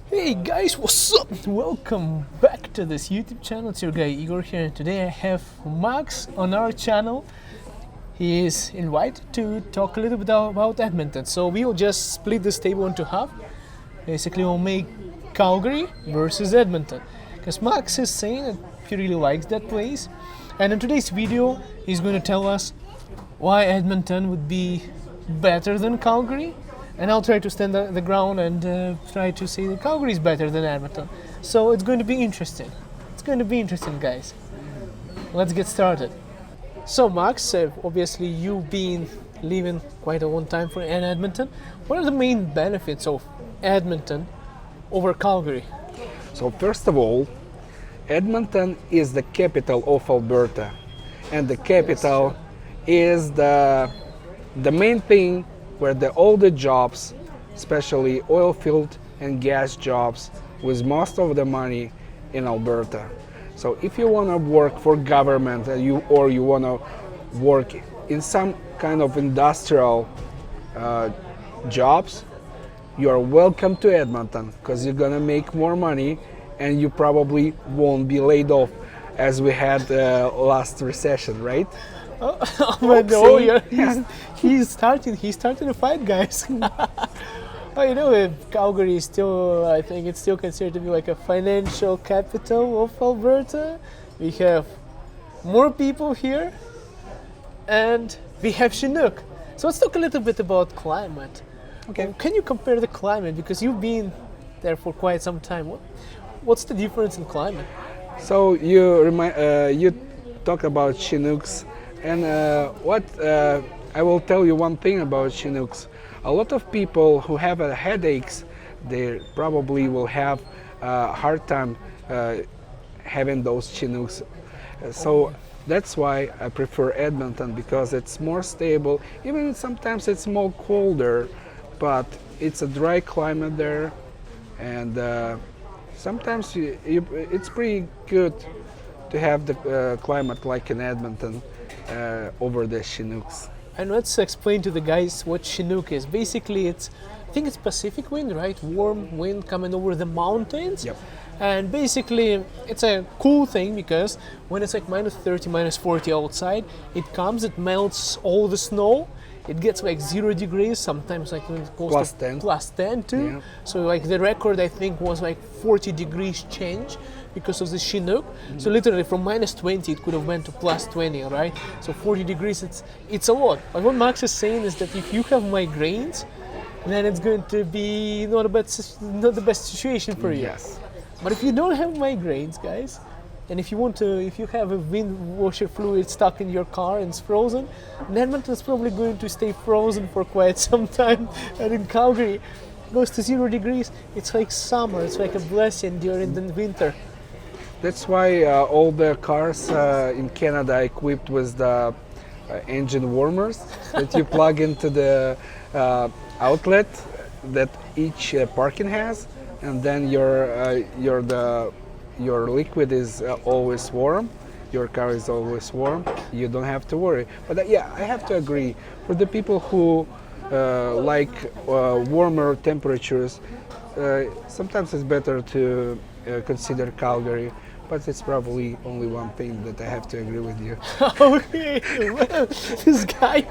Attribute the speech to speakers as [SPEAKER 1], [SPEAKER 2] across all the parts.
[SPEAKER 1] Hey guys, what's up? Welcome back to this YouTube channel. It's your guy Igor here, and today I have Max on our channel. He is invited to talk a little bit about Edmonton. So we will just split this table into half. Basically, we'll make Calgary versus Edmonton. Because Max is saying that he really likes that place. And in today's video, he's going to tell us why Edmonton would be better than Calgary. And I'll try to stand the ground and try to say that Calgary is better than Edmonton. So it's going to be interesting. It's going to be interesting, guys. Let's get started. So Max, obviously you've been living quite a long time in Edmonton. What are the main benefits of Edmonton over Calgary?
[SPEAKER 2] So first of all, Edmonton is the capital of Alberta, and the capital is the main thing where all the jobs, especially oil field and gas jobs, with most of the money in Alberta. So if you want to work for government or you want to work in some kind of industrial jobs, you are welcome to Edmonton because you're gonna make more money and you probably won't be laid off as we had last recession, right?
[SPEAKER 1] Oh no, he's starting a fight, guys. Oh, you know, Calgary is still, I think it's still considered to be like a financial capital of Alberta. We have more people here and we have Chinook. So let's talk a little bit about climate.
[SPEAKER 2] Okay.
[SPEAKER 1] Can you compare the climate, because you've been there for quite some time? What's the difference in climate?
[SPEAKER 2] So you talk about Chinooks, and what I will tell you one thing about Chinooks. A lot of people who have headaches, they probably will have a hard time having those Chinooks. So that's why I prefer Edmonton, because it's more stable. Even sometimes it's more colder, but it's a dry climate there, and sometimes it's pretty good to have the climate like in Edmonton over the Chinooks.
[SPEAKER 1] And let's explain to the guys what Chinook is. Basically, I think it's Pacific wind, right? Warm wind coming over the mountains.
[SPEAKER 2] Yep.
[SPEAKER 1] And basically, it's a cool thing because when it's like minus 30, minus 40 outside, it melts all the snow. It gets like 0 degrees, sometimes like when it goes
[SPEAKER 2] Plus
[SPEAKER 1] to
[SPEAKER 2] 10.
[SPEAKER 1] plus 10 too.
[SPEAKER 2] Yeah.
[SPEAKER 1] So like the record I think was like 40 degrees change because of the Chinook. Mm-hmm. So literally from minus 20 it could have went to plus 20, right? So 40 degrees, it's a lot. But what Max is saying is that if you have migraines, then it's going to be not the best situation for you.
[SPEAKER 2] Yes.
[SPEAKER 1] But if you don't have migraines, guys, and if you have a wind washer fluid stuck in your car and it's frozen, then Edmonton is probably going to stay frozen for quite some time. And in Calgary, it goes to 0 degrees. It's like summer. It's like a blessing during the winter.
[SPEAKER 2] That's why all the cars in Canada are equipped with the engine warmers that you plug into the outlet that each parking has, and then your liquid is always warm. Your car is always warm. You don't have to worry. But yeah, I have to agree. For the people who like warmer temperatures, sometimes it's better to consider Calgary. But it's probably only one thing that I have to agree with you.
[SPEAKER 1] Okay, well, this guy.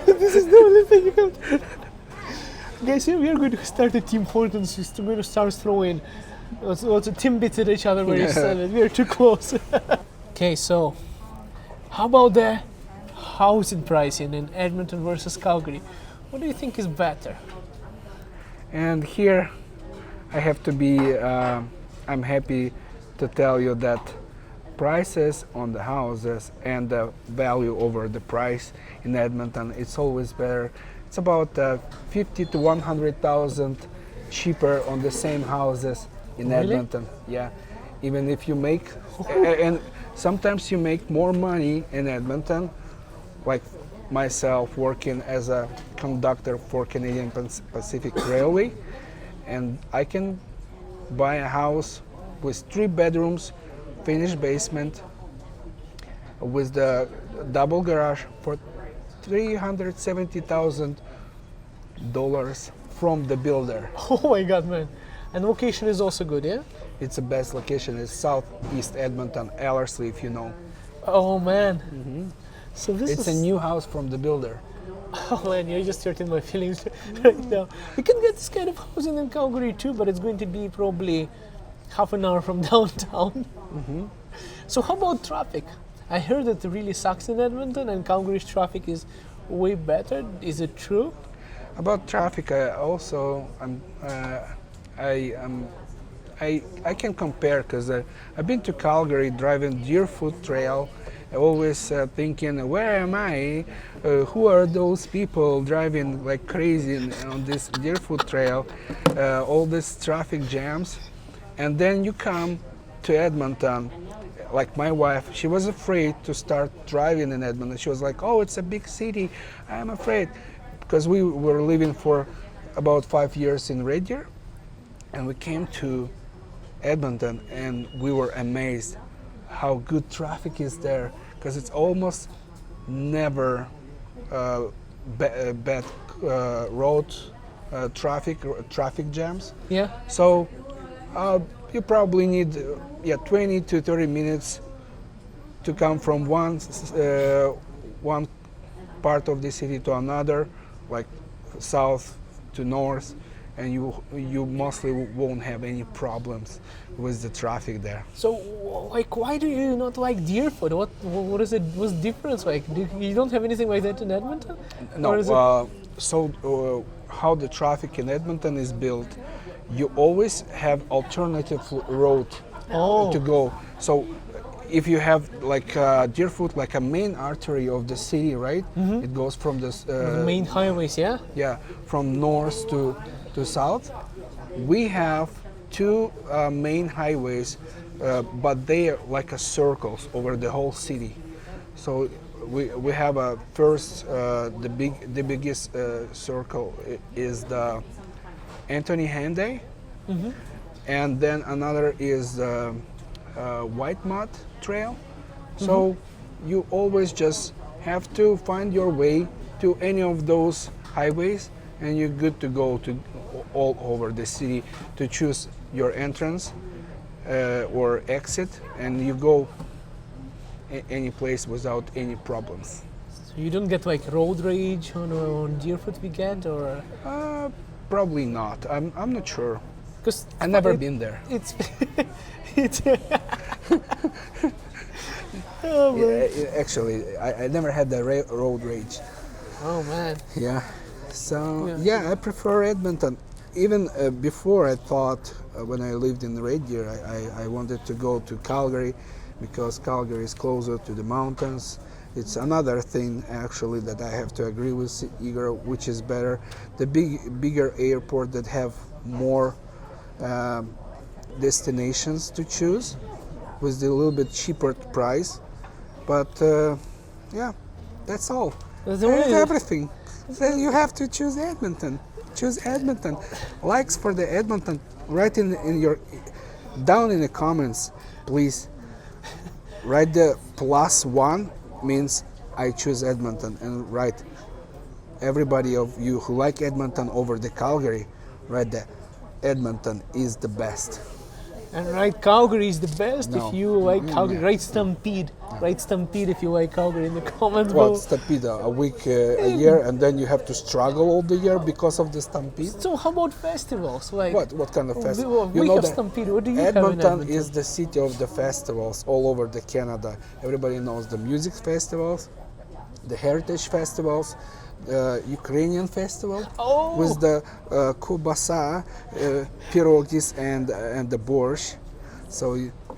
[SPEAKER 1] This is the only thing you have. Guys, here we are going to start a Tim Hortons. We're going to start throwing lots of Timbits at each other. We are too close. Okay, so how about the housing pricing in Edmonton versus Calgary? What do you think is better?
[SPEAKER 2] And here I have to be, I'm happy to tell you that prices on the houses and the value over the price in Edmonton, it's always better. It's about 50 to 100,000 cheaper on the same houses in
[SPEAKER 1] Really?
[SPEAKER 2] Edmonton. Yeah, even if you make, and sometimes you make more money in Edmonton, like myself working as a conductor for Canadian Pacific Railway, and I can buy a house with 3 bedrooms, finished basement, with the double garage for $370,000 from the builder.
[SPEAKER 1] Oh my God, man! And location is also good, yeah.
[SPEAKER 2] It's the best location. It's southeast Edmonton, Ellerslie, if you know.
[SPEAKER 1] Oh man! So this
[SPEAKER 2] It's
[SPEAKER 1] is
[SPEAKER 2] a new house from the builder.
[SPEAKER 1] Oh man, you're just hurting my feelings right now. We can get this kind of housing in Calgary too, but it's going to be probably half an hour from downtown. So how about traffic? I heard that it really sucks in Edmonton and Calgary's traffic is way better. Is it true?
[SPEAKER 2] About traffic, I can compare because I've been to Calgary driving Deerfoot Trail, always thinking, where am I? Who are those people driving like crazy on this Deerfoot Trail? All these traffic jams, and then you come to Edmonton. Like my wife, she was afraid to start driving in Edmonton. She was like, "Oh, it's a big city. I'm afraid," because we were living for about 5 years in Red Deer, and we came to Edmonton, and we were amazed how good traffic is there, because it's almost never bad road traffic jams.
[SPEAKER 1] Yeah.
[SPEAKER 2] So you probably need 20 to 30 minutes to come from one part of the city to another, like south to north, and you mostly won't have any problems with the traffic there.
[SPEAKER 1] So, like, why do you not like Deerfoot? What is it? What's the difference? Like, you don't have anything like that in Edmonton?
[SPEAKER 2] No.
[SPEAKER 1] Or is it-
[SPEAKER 2] How the traffic in Edmonton is built, you always have alternative road
[SPEAKER 1] Oh.
[SPEAKER 2] to go. So if you have like Deerfoot, like a main artery of the city, right? It goes from
[SPEAKER 1] the main highways, yeah?
[SPEAKER 2] from north to south. We have two main highways, but they are like a circles over the whole city. So we have a first the biggest circle is the Anthony Henday, and then another is the White Mud Trail. So you always just have to find your way to any of those highways, and you're good to go to all over the city to choose your entrance or exit, and you go any place without any problems.
[SPEAKER 1] So you don't get like road rage on Deerfoot we get, or
[SPEAKER 2] Probably not. I'm not sure.
[SPEAKER 1] because
[SPEAKER 2] I've never been there.
[SPEAKER 1] It's it's. Oh, man.
[SPEAKER 2] Actually, I never had the road rage.
[SPEAKER 1] Oh man.
[SPEAKER 2] Yeah. So
[SPEAKER 1] Yeah.
[SPEAKER 2] I prefer Edmonton. Even before, I thought when I lived in Red Deer, I wanted to go to Calgary because Calgary is closer to the mountains. It's another thing actually that I have to agree with Igor, which is better. The bigger airport that have more destinations to choose with a little bit cheaper price. But that's all.
[SPEAKER 1] That's the
[SPEAKER 2] That's
[SPEAKER 1] way.
[SPEAKER 2] everything. So you have to choose Edmonton. Choose Edmonton. Likes for the Edmonton. Write in your down in the comments, please. Write the +1 means I choose Edmonton, and write everybody of you who like Edmonton over the Calgary. Write that Edmonton is the best.
[SPEAKER 1] And right, Calgary is the best
[SPEAKER 2] No.
[SPEAKER 1] if you like Calgary. Write Stampede. Write Stampede if you like Calgary in the comments
[SPEAKER 2] What
[SPEAKER 1] below.
[SPEAKER 2] stampede? A week, a year, and then you have to struggle all the year because of the stampede.
[SPEAKER 1] So how about festivals? Like
[SPEAKER 2] What kind of festival?
[SPEAKER 1] We have Stampede. What do you have in
[SPEAKER 2] Edmonton
[SPEAKER 1] Edmonton?
[SPEAKER 2] is the city of the festivals all over the Canada. Everybody knows the music festivals, the heritage festivals, Ukrainian festival
[SPEAKER 1] Oh.
[SPEAKER 2] with the kubasa, pierogis, and the borscht. So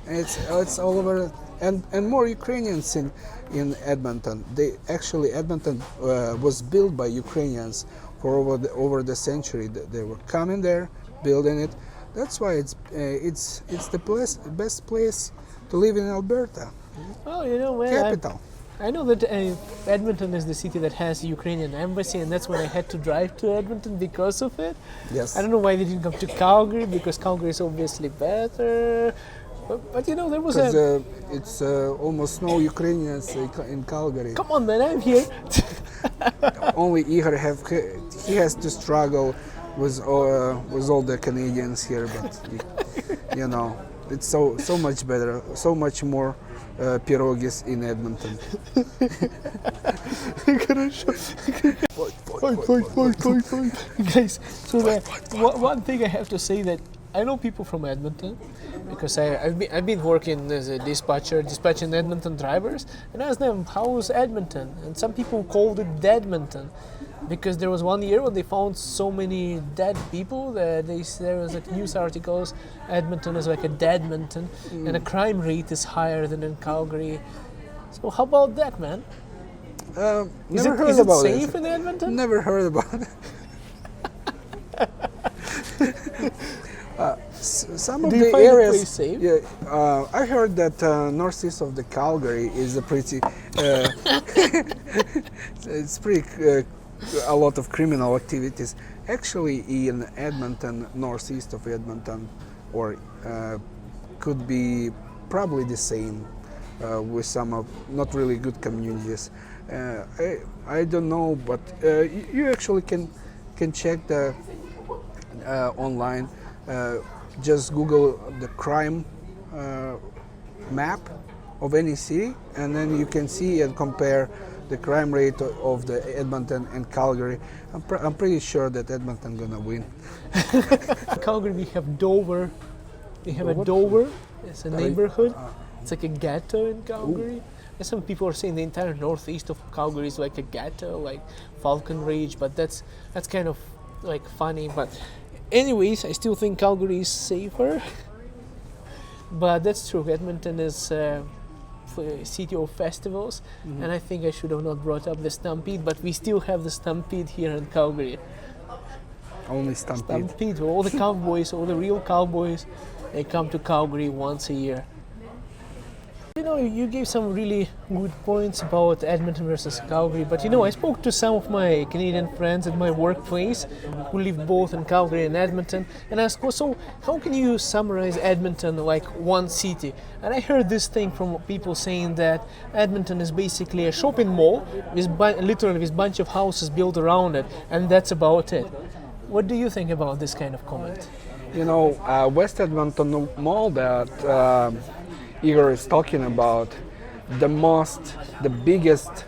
[SPEAKER 2] it's all over, and more Ukrainians in Edmonton. Edmonton was built by Ukrainians for over the century. They were coming there, building it. That's why it's the best place to live in Alberta,
[SPEAKER 1] Oh, you know, man.
[SPEAKER 2] capital.
[SPEAKER 1] I know that Edmonton is the city that has a Ukrainian embassy, and that's why I had to drive to Edmonton because of it.
[SPEAKER 2] Yes.
[SPEAKER 1] I don't know why they didn't come to Calgary, because Calgary is obviously better. But you know, there was
[SPEAKER 2] Because
[SPEAKER 1] a...
[SPEAKER 2] it's almost no Ukrainians in Calgary.
[SPEAKER 1] Come on, man, I'm here.
[SPEAKER 2] Only Igor he has to struggle with all the Canadians here, but you know, it's so much better, so much more pierogis in Edmonton.
[SPEAKER 1] Guys, so one thing I have to say that I know people from Edmonton because I've been working as a dispatching Edmonton drivers, and I asked them how's Edmonton, and some people called it Deadmonton because there was one year when they found so many dead people that there was like news articles Edmonton is like a Deadmonton, and the crime rate is higher than in Calgary. So how about that, man?
[SPEAKER 2] Never heard about it.
[SPEAKER 1] Is it safe in Edmonton?
[SPEAKER 2] Never heard about it. Some of
[SPEAKER 1] Do you
[SPEAKER 2] the
[SPEAKER 1] find the
[SPEAKER 2] areas,
[SPEAKER 1] place safe?
[SPEAKER 2] yeah, I heard that northeast of the Calgary is a pretty, it's pretty a lot of criminal activities. Actually, in Edmonton, northeast of Edmonton, or could be probably the same with some of not really good communities. I don't know, but you actually can check the online. Just Google the crime map of any city, and then you can see and compare the crime rate of the Edmonton and Calgary. I'm pretty sure that Edmonton gonna win.
[SPEAKER 1] Calgary, we have Dover. We have a Dover. It's a neighborhood. It's like a ghetto in Calgary. And some people are saying the entire northeast of Calgary is like a ghetto, like Falcon Ridge. But that's kind of like funny. But anyways, I still think Calgary is safer. But that's true. Edmonton is a city of festivals, and I think I should have not brought up the Stampede. But we still have the Stampede here in Calgary.
[SPEAKER 2] Only Stampede.
[SPEAKER 1] Stampede. All the cowboys, all the real cowboys, they come to Calgary once a year. You know, you gave some really good points about Edmonton versus Calgary, but you know, I spoke to some of my Canadian friends at my workplace who live both in Calgary and Edmonton, and asked, well, so how can you summarize Edmonton like one city? And I heard this thing from people saying that Edmonton is basically a shopping mall with literally with a bunch of houses built around it, and that's about it. What do you think about this kind of comment?
[SPEAKER 2] You know, West Edmonton Mall that Igor is talking about, the biggest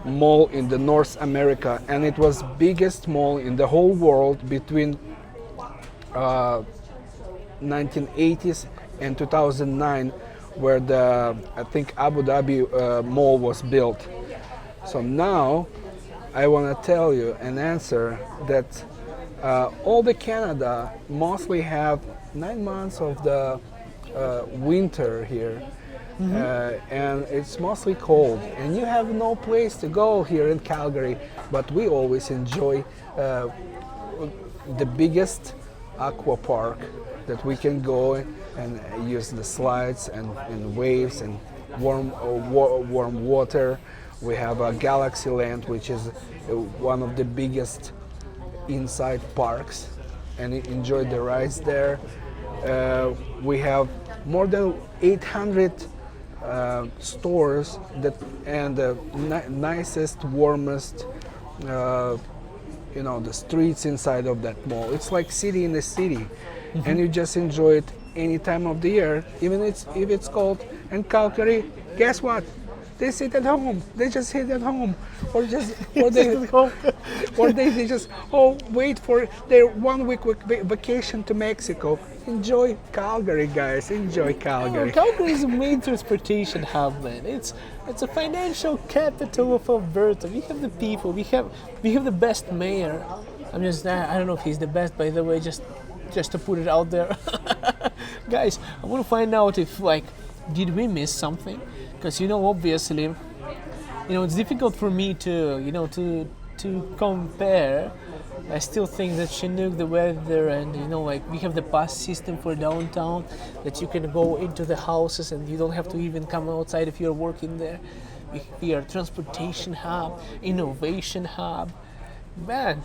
[SPEAKER 2] mall in the North America, and it was biggest mall in the whole world between 1980s and 2009, where I think Abu Dhabi mall was built. So now I want to tell you and answer that all the Canada mostly have 9 months of the winter here, and it's mostly cold, and you have no place to go here in Calgary, but we always enjoy the biggest aqua park that we can go and use the slides and waves and warm water. We have a Galaxy Land, which is one of the biggest inside parks, and enjoy the rides there. We have more than 800 stores and the nicest, warmest, you know, the streets inside of that mall. It's like city in the city, and you just enjoy it any time of the year, even if it's cold. And Calgary, guess what? They sit at home. They just sit at home, or they just wait for their 1 week vacation to Mexico. Enjoy Calgary, guys. Enjoy Calgary.
[SPEAKER 1] Calgary is a main transportation hub, man. It's a financial capital of Alberta. We have the people. We have the best mayor. I don't know if he's the best, by the way. Just to put it out there, guys. I want to find out if did we miss something? Because obviously, it's difficult for me to compare. I still think that Chinook, the weather, and we have the pass system for downtown that you can go into the houses and you don't have to even come outside if you're working there. We are a transportation hub, innovation hub. Man,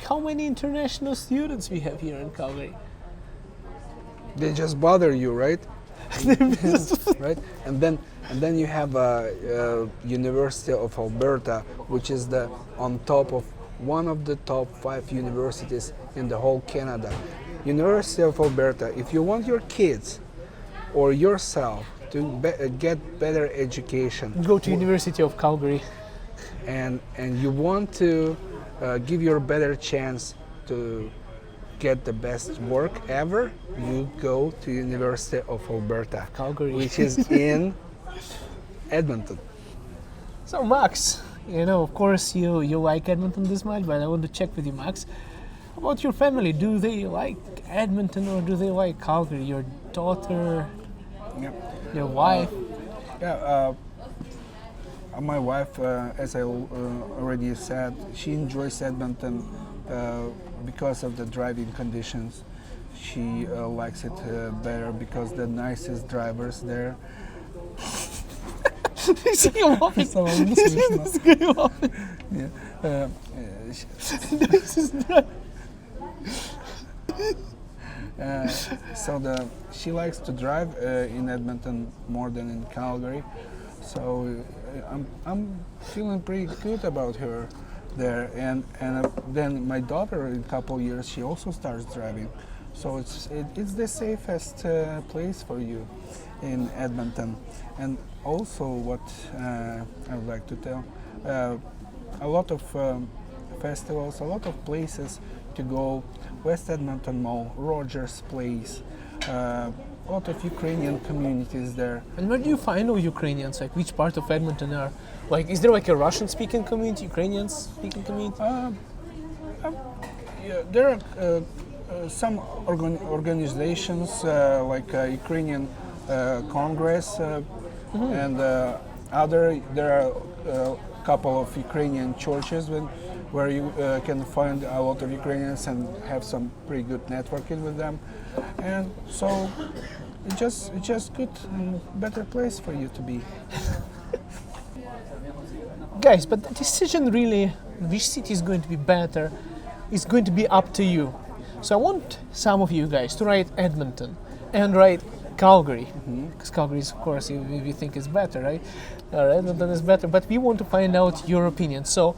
[SPEAKER 1] how many international students we have here in Calgary?
[SPEAKER 2] They just bother you, right? Right, and then you have University of Alberta, which is on top of one of the top 5 universities in the whole Canada. University of Alberta. If you want your kids or yourself to get better education,
[SPEAKER 1] Go to University of Calgary.
[SPEAKER 2] and you want to give your better chance to get the best work ever, you go to University of Alberta,
[SPEAKER 1] Calgary.
[SPEAKER 2] which is in Edmonton.
[SPEAKER 1] So Max, you know, of course you like Edmonton this much, but I want to check with you, Max. About your family, do they like Edmonton or do they like Calgary? Your daughter, your wife?
[SPEAKER 3] My wife, as I already said, she enjoys Edmonton because of the driving conditions. She likes it better because the nicest drivers there.
[SPEAKER 1] Самому смешно.
[SPEAKER 3] Yeah. She likes to drive in Edmonton more than in Calgary. So I'm feeling pretty good about her there, and then my daughter in a couple years she also starts driving, so it's the safest place for you in Edmonton. And also what I would like to tell, a lot of festivals, a lot of places to go. West Edmonton Mall, Rogers Place, a lot of Ukrainian communities there.
[SPEAKER 1] And where do you find all Ukrainians? Like which part of Edmonton are? Like, is there like a Russian-speaking community, Ukrainian-speaking community?
[SPEAKER 3] Yeah, there are some organizations like Ukrainian Congress and there are a couple of Ukrainian churches where you can find a lot of Ukrainians and have some pretty good networking with them, and so it's just good and better place for you to be.
[SPEAKER 1] Guys, but the decision really, which city is going to be better, is going to be up to you. So I want some of you guys to write Edmonton and write Calgary, because Calgary is, of course, we think is better, right? Edmonton is better, but we want to find out your opinion. So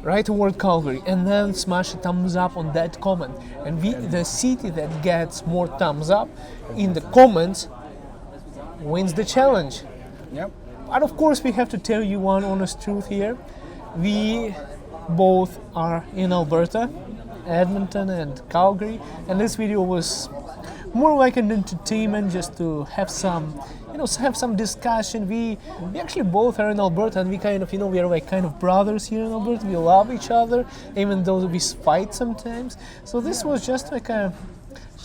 [SPEAKER 1] write the word Calgary and then smash a thumbs up on that comment. And the city that gets more thumbs up in the comments wins the challenge.
[SPEAKER 3] Yep.
[SPEAKER 1] But of course, we have to tell you one honest truth here. We both are in Alberta, Edmonton and Calgary, and this video was more like an entertainment, just to have some, have some discussion. We actually both are in Alberta, and we kind of, we are like kind of brothers here in Alberta. We love each other, even though we fight sometimes. So this was just like a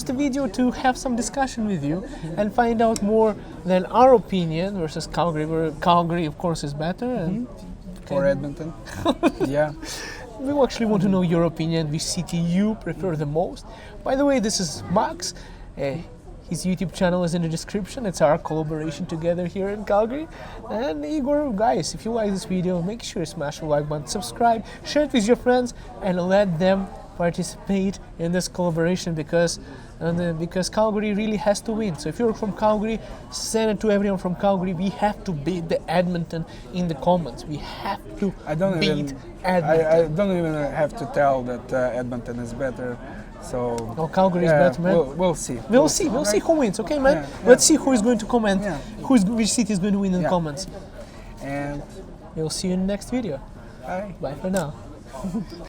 [SPEAKER 1] video to have some discussion with you and find out more than our opinion versus Calgary, where Calgary, of course, is better. And
[SPEAKER 3] Or Edmonton. Yeah.
[SPEAKER 1] we actually want to know your opinion, which city you prefer the most. By the way, this is Max. His YouTube channel is in the description. It's our collaboration together here in Calgary. And Igor, guys, if you like this video, make sure you smash the like button, subscribe, share it with your friends, and let them participate in this collaboration because Calgary really has to win. So if you're from Calgary, send it to everyone from Calgary. We have to beat the Edmonton in the comments. We have to beat Edmonton.
[SPEAKER 3] I don't even have to tell that Edmonton is better. So
[SPEAKER 1] Calgary is better, man.
[SPEAKER 3] We'll see.
[SPEAKER 1] We'll see who wins, okay, man?
[SPEAKER 3] Yeah.
[SPEAKER 1] Let's see who is going to comment,
[SPEAKER 3] Yeah.
[SPEAKER 1] which city is going to win in the comments.
[SPEAKER 3] And
[SPEAKER 1] We'll see you in the next video.
[SPEAKER 3] bye.
[SPEAKER 1] Bye for now.